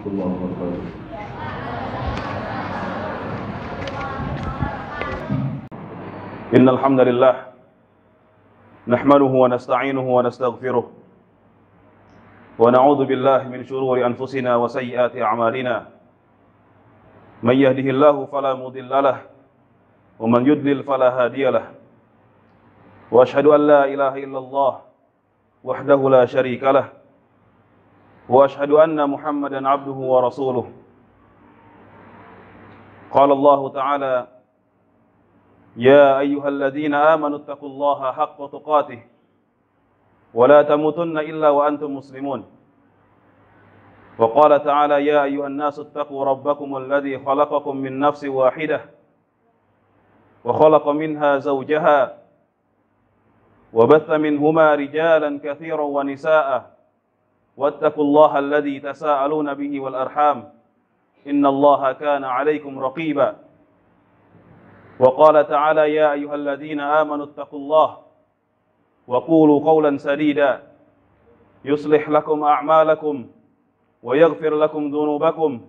warahmatullahi wabarakatuh. Innal hamdalillah nahmaduhu wa nasta'inuhu wa nastaghfiruh wa na'udzu billahi min shururi anfusina wa sayyiati a'malina. Man yahdihillahu fala mudilla lahu wa man yudlil fala hadiya lahu. Wa ashhadu an la ilaha illallah wahdahu la syarika lahu wa ashhadu anna Muhammadan abduhu wa rasuluh. Qala Allah ta'ala: Ya ayyuhalladzina amanu taqullaha haqqa tuqatih wa la tamutunna illa wa antum muslimun. Wa qala ta'ala: Ya ayyuhan nasu taqu rabbakum alladzi khalaqakum min nafsin wahidah wa khalaqa minha zawjaha wa batha minhuma rijalan katsiran wa nisaa'a wattaqullaha alladzi tasaaluna bihi wal arham innallaha kana 'alaikum raqiba. Wa qala ta'ala: Ya ayyuhalladzina amanu taqullaha wa qulu qawlan sadida yuslih lakum a'malakum wa yaghfir lakum dhunubakum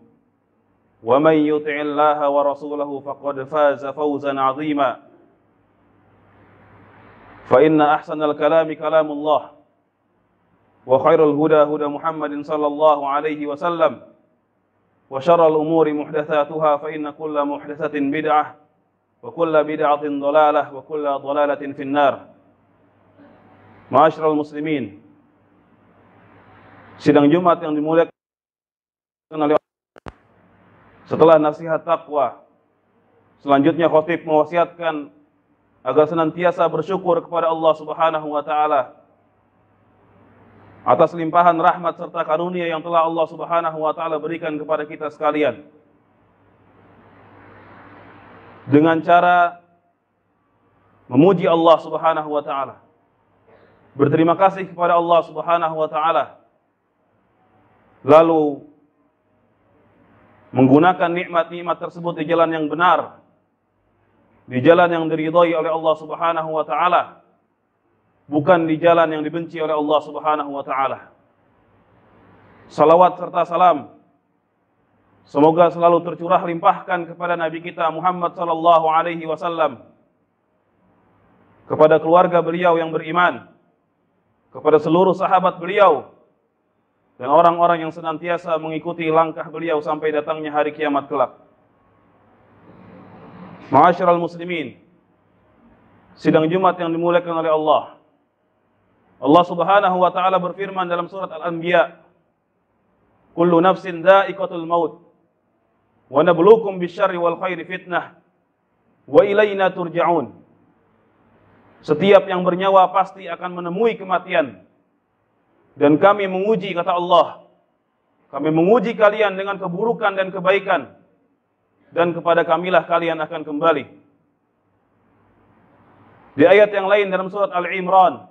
wa man yuti'illaha wa rasulahu faqad faza fawzan 'azima. Fa inna ahsanal kalami kalamullah wa khairul huda huda Muhammadin sallallahu alaihi wasallam wa syarrul umuri muhdatsatuha fa inna kulla muhdatsatin bid'ah wa kulla bid'atin dhalalah wa kulla dhalalatin finnar. Ma'asyiral muslimin, sidang Jumat yang dimuliakan oleh Allah. Setelah nasihat takwa, selanjutnya khatib mewasiatkan agar senantiasa bersyukur kepada Allah Subhanahu wa taala atas limpahan rahmat serta karunia yang telah Allah Subhanahu wa taala berikan kepada kita sekalian, dengan cara memuji Allah Subhanahu wa taala, berterima kasih kepada Allah Subhanahu wa taala, lalu menggunakan nikmat-nikmat tersebut di jalan yang benar, di jalan yang diridhai oleh Allah Subhanahu wa taala, bukan di jalan yang dibenci oleh Allah Subhanahu wa taala. Salawat serta salam semoga selalu tercurah limpahkan kepada Nabi kita Muhammad sallallahu alaihi wasallam, kepada keluarga beliau yang beriman, kepada seluruh sahabat beliau, dan orang-orang yang senantiasa mengikuti langkah beliau sampai datangnya hari kiamat kelak. Ma'asyiral muslimin, sidang Jumat yang dimuliakan oleh Allah. Allah Subhanahu wa taala berfirman dalam surat Al-Anbiya: Kullu nafsin dha'iqatul maut wa nabluukum bisyarri wal khairi fitnah wa ilaina turja'un. Setiap yang bernyawa pasti akan menemui kematian, dan kami menguji, kata Allah, kami menguji kalian dengan keburukan dan kebaikan, dan kepada kamilah kalian akan kembali. Di ayat yang lain dalam surat Al-Imran,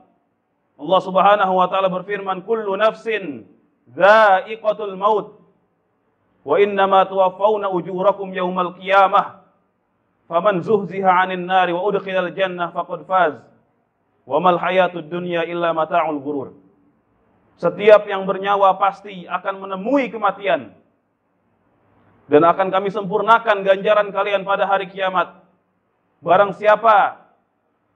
Allah Subhanahu wa taala berfirman: Kullu nafsin dha'iqatul maut wa innama tuwaffawna ujurakum yaumal qiyamah faman zuhziha 'anil nari wa udkhilal jannah faqad faz wa mal hayatud dunya illa mata'ul ghurur. Setiap yang bernyawa pasti akan menemui kematian, dan akan kami sempurnakan ganjaran kalian pada hari kiamat. Barang siapa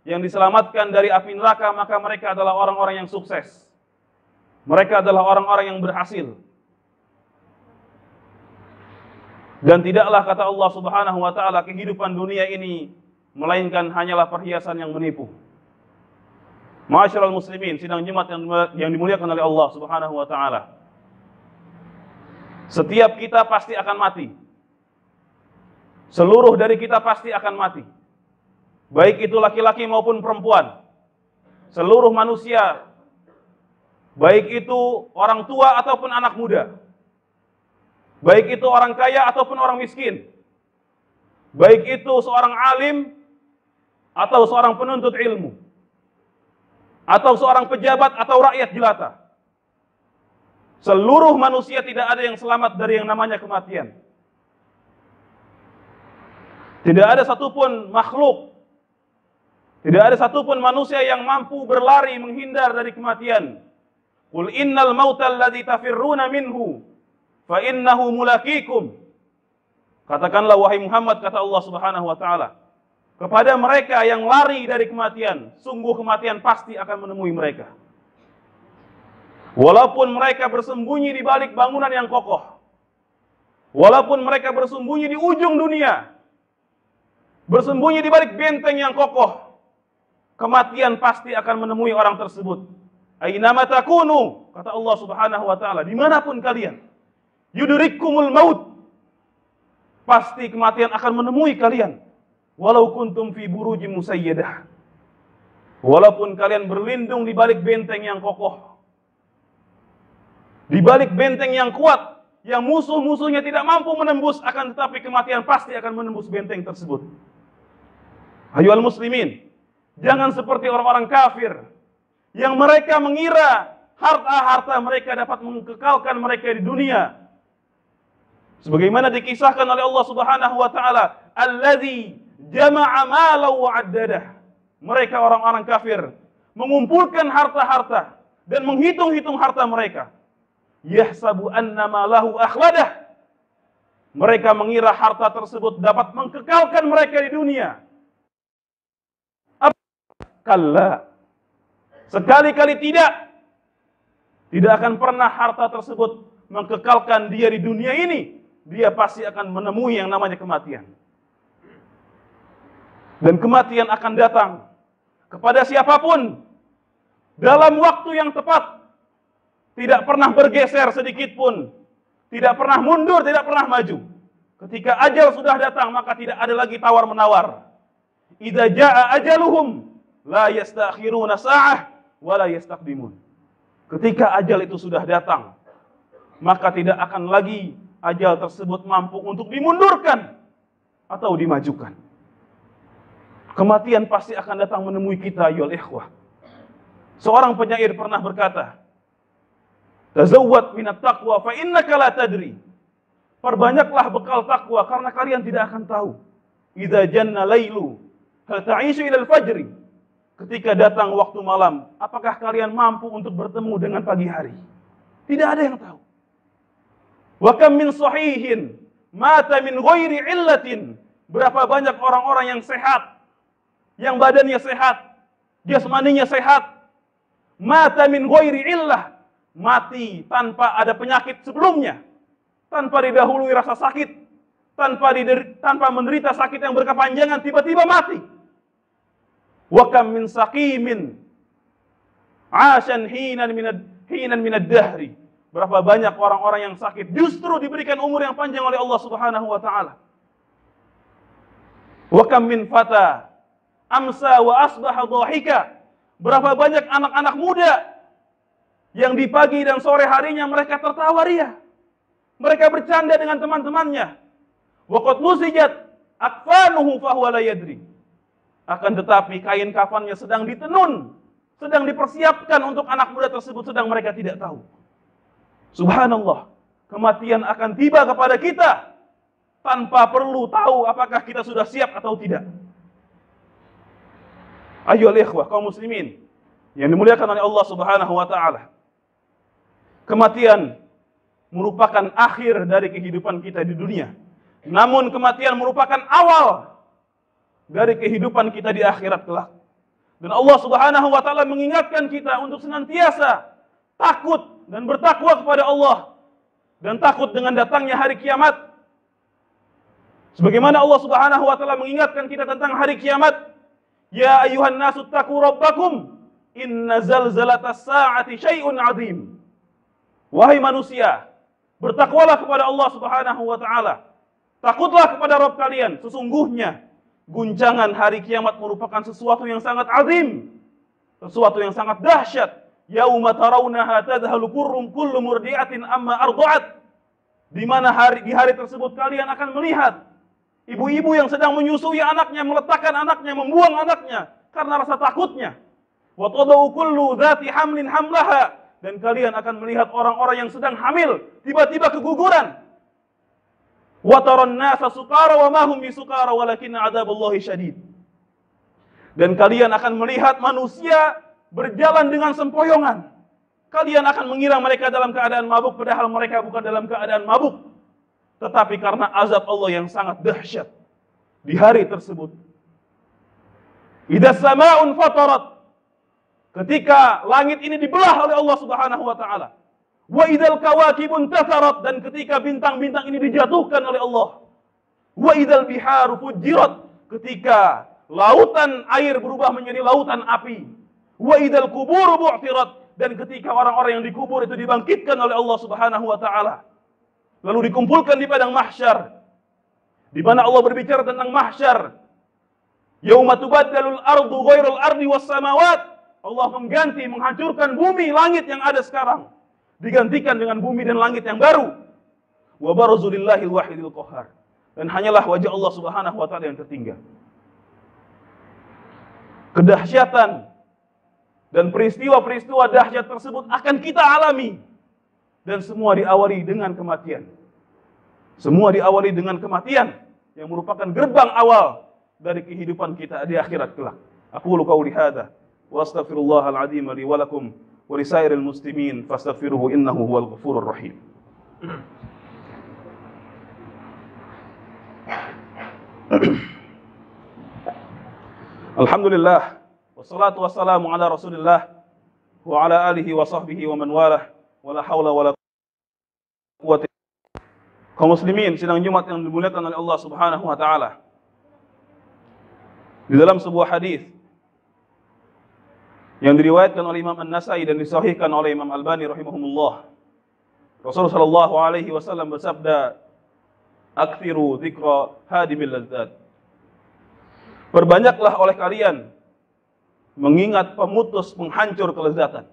yang diselamatkan dari api neraka, maka mereka adalah orang-orang yang sukses. Mereka adalah orang-orang yang berhasil. Dan tidaklah, kata Allah Subhanahu wa taala, kehidupan dunia ini melainkan hanyalah perhiasan yang menipu. Ma'asyiral muslimin, sidang Jumat yang dimuliakan oleh Allah Subhanahu wa taala. Setiap kita pasti akan mati. Seluruh dari kita pasti akan mati. Baik itu laki-laki maupun perempuan. Seluruh manusia, baik itu orang tua ataupun anak muda, baik itu orang kaya ataupun orang miskin, baik itu seorang alim atau seorang penuntut ilmu, atau seorang pejabat atau rakyat jelata. Seluruh manusia tidak ada yang selamat dari yang namanya kematian. Tidak ada satupun makhluk, tidak ada satupun manusia yang mampu berlari menghindar dari kematian. Qul innal mautal ladzi tafirruna minhu fa innahu mulaqikum. Katakanlah wahai Muhammad, kata Allah Subhanahu wa taala, kepada mereka yang lari dari kematian, sungguh kematian pasti akan menemui mereka. Walaupun mereka bersembunyi di balik bangunan yang kokoh, walaupun mereka bersembunyi di ujung dunia, bersembunyi di balik benteng yang kokoh, kematian pasti akan menemui orang tersebut. Ainama takunu, kata Allah Subhanahu wa taala, dimanapun kalian, yudrikkumul maut, pasti kematian akan menemui kalian. Walau kuntum fi burujim musayyadah, walaupun kalian berlindung di balik benteng yang kokoh, di balik benteng yang kuat, yang musuh-musuhnya tidak mampu menembus, akan tetapi kematian pasti akan menembus benteng tersebut. Ayohal muslimin, jangan seperti orang-orang kafir yang mereka mengira harta-harta mereka dapat mengekalkan mereka di dunia. Sebagaimana dikisahkan oleh Allah Subhanahu wa taala, allazi jama'a malan wa 'addadah. Mereka orang-orang kafir mengumpulkan harta-harta dan menghitung-hitung harta mereka. Yahsabu annama lahu akhladah. Mereka mengira harta tersebut dapat mengekalkan mereka di dunia. Kalla. Sekali-kali tidak. Tidak akan pernah harta tersebut mengekalkan dia di dunia ini. Dia pasti akan menemui yang namanya kematian. Dan kematian akan datang kepada siapapun dalam waktu yang tepat. Tidak pernah bergeser sedikit pun. Tidak pernah mundur, tidak pernah maju. Ketika ajal sudah datang, maka tidak ada lagi tawar-menawar. Idza jaa ajaluhum la yastakhiruna sa'ah wa la yastaqdimun. Ketika ajal itu sudah datang, maka tidak akan lagi ajal tersebut mampu untuk dimundurkan atau dimajukan. Kematian pasti akan datang menemui kita, ayyuhal ikhwah. Seorang penyair pernah berkata, tazawwad minat taqwa fa innaka la tadri. Perbanyaklah bekal takwa karena kalian tidak akan tahu. Idza janna lailu hal ta'ishu ila al-fajri. Ketika datang waktu malam, apakah kalian mampu untuk bertemu dengan pagi hari? Tidak ada yang tahu. Wa kam min sahihin mata min ghairi illatin. Berapa banyak orang-orang yang sehat, yang badannya sehat, jasmaninya sehat, mata min ghairi illah, mati tanpa ada penyakit sebelumnya, tanpa didahului rasa sakit, tanpa menderita sakit yang berkepanjangan, tiba-tiba mati. Wa kam min saqimin ashan hinan minad dahri. Berapa banyak orang-orang yang sakit justru diberikan umur yang panjang oleh Allah Subhanahu wa taala. Wa kam min fata amsa wa asbaha dhahika. Berapa banyak anak-anak muda yang di pagi dan sore harinya mereka tertawa ria. Mereka bercanda dengan teman-temannya. Wa qad nusijat akfanuhu fa huwa la yadri. Akan tetapi kain kafannya sedang ditenun, sedang dipersiapkan untuk anak muda tersebut, sedang mereka tidak tahu. Subhanallah, kematian akan tiba kepada kita tanpa perlu tahu apakah kita sudah siap atau tidak. Ayyuhal ikhwah kaum muslimin yang dimuliakan oleh Allah Subhanahu wa taala. Kematian merupakan akhir dari kehidupan kita di dunia. Namun kematian merupakan awal dari kehidupan kita di akhirat kelak. Dan Allah Subhanahu wa taala mengingatkan kita untuk senantiasa takut dan bertakwa kepada Allah dan takut dengan datangnya hari kiamat. Sebagaimana Allah Subhanahu wa taala mengingatkan kita tentang hari kiamat, ya ayyuhan nasu taqu rabbakum inna zalzalatas saati syai'un 'adzim. Wahai manusia, bertakwalah kepada Allah Subhanahu wa taala. Takutlah kepada Rabb kalian, sesungguhnya guncangan hari kiamat merupakan sesuatu yang sangat azim, sesuatu yang sangat dahsyat. Yauma tarawunaha tadhalu kullu murdi'atin amma arda'at. Di mana di hari tersebut kalian akan melihat ibu-ibu yang sedang menyusui anaknya, meletakkan anaknya, membuang anaknya karena rasa takutnya. Wa tadau kullu dzati hamlin hamlaha, dan kalian akan melihat orang-orang yang sedang hamil tiba-tiba keguguran. Wa taran nasa sukara wa ma hum bisukara walakinna 'adzaballahi syadid. Dan kalian akan melihat manusia berjalan dengan sempoyongan kalian akan mengira mereka dalam keadaan mabuk, padahal mereka bukan dalam keadaan mabuk. Tetapi karena azab Allah yang sangat dahsyat di hari tersebut. Idza sama'un fatarat, ketika langit ini dibelah oleh Allah Subhanahu wa taala. Wa idzal kawakibun tatharat, dan ketika bintang-bintang ini dijatuhkan oleh Allah. Wa idzal biharu fujirat, ketika lautan air berubah menjadi lautan api. Wa idzal quburu bu'thirat, dan ketika orang-orang yang dikubur itu dibangkitkan oleh Allah Subhanahu wa taala. Lalu dikumpulkan di padang mahsyar, di mana Allah berbicara tentang mahsyar. Yauma tubaddalul ardu ghairul ardi was samawat. Allah mengganti, menghancurkan bumi, langit yang ada sekarang, digantikan dengan bumi dan langit yang baru. Wa barazu lillahil wahidil qahhar, dan hanyalah wajah Allah Subhanahu wa taala yang tertinggal. Kedahsyatan dan peristiwa-peristiwa dahsyat tersebut akan kita alami, dan semua diawali dengan kematian. Semua diawali dengan kematian yang merupakan gerbang awal dari kehidupan kita di akhirat kelak. Aqulu qauli hadza wa astaghfirullahal azim li wa lakum wa lisairil muslimin fastaghfiruhu innahu huwal ghafurur rahim. Alhamdulillah, wassalatu wassalamu ala Rasulillah wa ala alihi wa sahbihi wa man walah, wala haula wala quwwata. Kaum muslimin sidang Jumat yang dimuliakan oleh Allah Subhanahu wa taala. Di dalam sebuah hadis yang diriwayatkan oleh Imam An-Nasai dan disahihkan oleh Imam Albani rahimahumullah, Rasulullah sallallahu alaihi wasallam bersabda, "Aktsiru dzikra hadimil ladzat." Perbanyaklah oleh kalian mengingat pemutus penghancur kelezatan.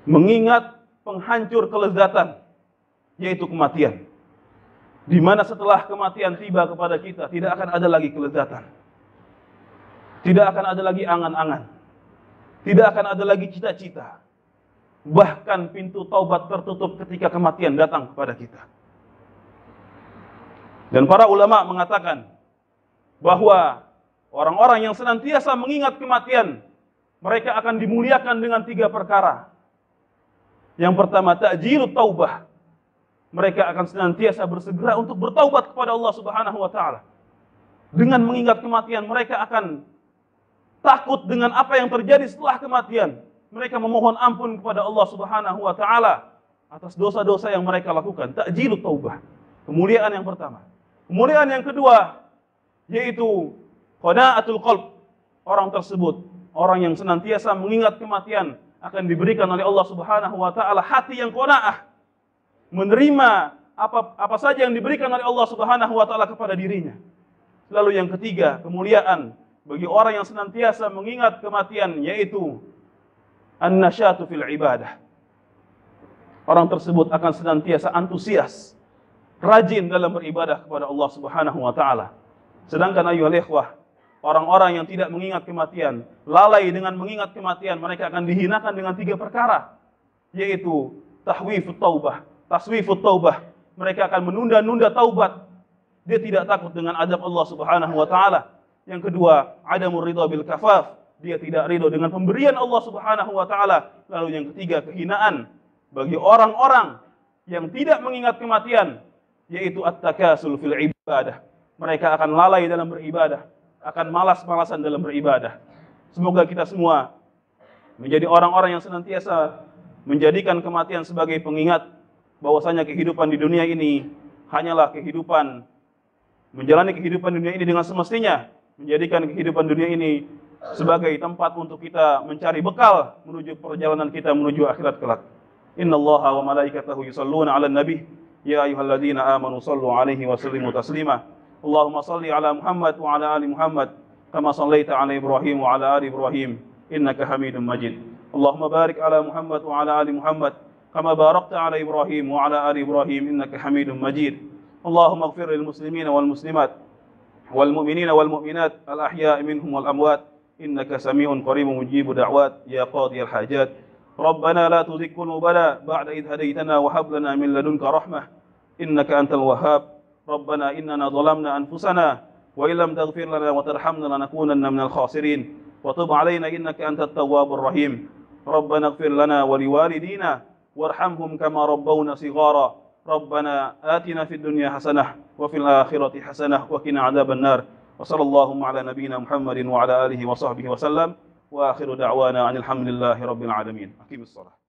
Mengingat penghancur kelezatan, yaitu kematian. Di mana setelah kematian tiba kepada kita, tidak akan ada lagi kelezatan. Tidak akan ada lagi angan-angan. Tidak akan ada lagi cita-cita. Bahkan pintu taubat tertutup ketika kematian datang kepada kita. Dan para ulama mengatakan bahwa orang-orang yang senantiasa mengingat kematian, mereka akan dimuliakan dengan 3 perkara. Yang pertama, ta'jilut taubah. Mereka akan senantiasa bersegera untuk bertaubat kepada Allah Subhanahu wa taala. Dengan mengingat kematian, mereka akan takut dengan apa yang terjadi setelah kematian. Mereka memohon ampun kepada Allah Subhanahu wa taala atas dosa-dosa yang mereka lakukan. Ta'jilut taubah. Kemuliaan yang pertama. Kemuliaan yang kedua yaitu qana'atul qalb. Orang tersebut, orang yang senantiasa mengingat kematian, akan diberikan oleh Allah Subhanahu wa taala hati yang qanaah, menerima apa saja yang diberikan oleh Allah Subhanahu wa taala kepada dirinya. Lalu yang ketiga, kemuliaan bagi orang yang senantiasa mengingat kematian, yaitu an-nasyatu fil ibadah. Orang tersebut akan senantiasa antusias, rajin dalam beribadah kepada Allah Subhanahu wa taala. Sedangkan ayyuhal ikhwah, orang-orang yang tidak mengingat kematian, lalai dengan mengingat kematian, mereka akan dihinakan dengan 3 perkara, yaitu tahwifut taubah, taswifut taubah. Mereka akan menunda-nunda taubat. Dia tidak takut dengan azab Allah Subhanahu wa taala. Yang kedua, adamur ridha bil kafaf. Dia tidak ridho dengan pemberian Allah Subhanahu wa taala. Lalu yang ketiga, kehinaan bagi orang-orang yang tidak mengingat kematian, yaitu at-takasul fil ibadah. Mereka akan lalai dalam beribadah, akan malas-malasan dalam beribadah. Semoga kita semua menjadi orang-orang yang senantiasa menjadikan kematian sebagai pengingat bahwasanya kehidupan di dunia ini hanyalah kehidupan, menjalani kehidupan dunia ini dengan semestinya, menjadikan kehidupan dunia ini sebagai tempat untuk kita mencari bekal menuju perjalanan kita menuju akhirat kelak. Innallaha wa malaikatahu yusholluna 'alan nabi ya ayyuhalladzina amanu shallu 'alaihi wa sallimu taslima. Allahumma shalli 'ala Muhammad wa 'ala ali Muhammad kama shallaita 'ala Ibrahim wa 'ala ali Ibrahim innaka Hamidum Majid. Allahumma barik 'ala Muhammad wa 'ala ali Muhammad kama barakta 'ala Ibrahim wa 'ala ali Ibrahim innaka Hamidum Majid. Allahumma ighfir lil muslimina wal muslimat wal mu'minina wal mu'minat al ahya'i minhum wal amwat innaka sami'un qaribun mujibud da'wat ya qadiyal hajat. Rabbana la tuzigh qulubana ba'da idh hadaytana wa hab lana min ladunka rahmah innaka antal wahhab. Rabbana innana zalamna anfusana wa illam taghfir lana wa tarhamna lanakunanna minal khasirin wa tub 'alaina innaka antat tawwabur rahim. ربنا اغفر لنا ولوالدينا وارحمهم كما ربونا صغارا ربنا آتنا في الدنيا حسنة وفي الآخرة حسنة وقنا عذاب النار وصلى اللهم على نبينا محمد وعلى آله وصحبه وسلم وآخر دعوانا أن الحمد لله رب العالمين. أقيم الصلاة.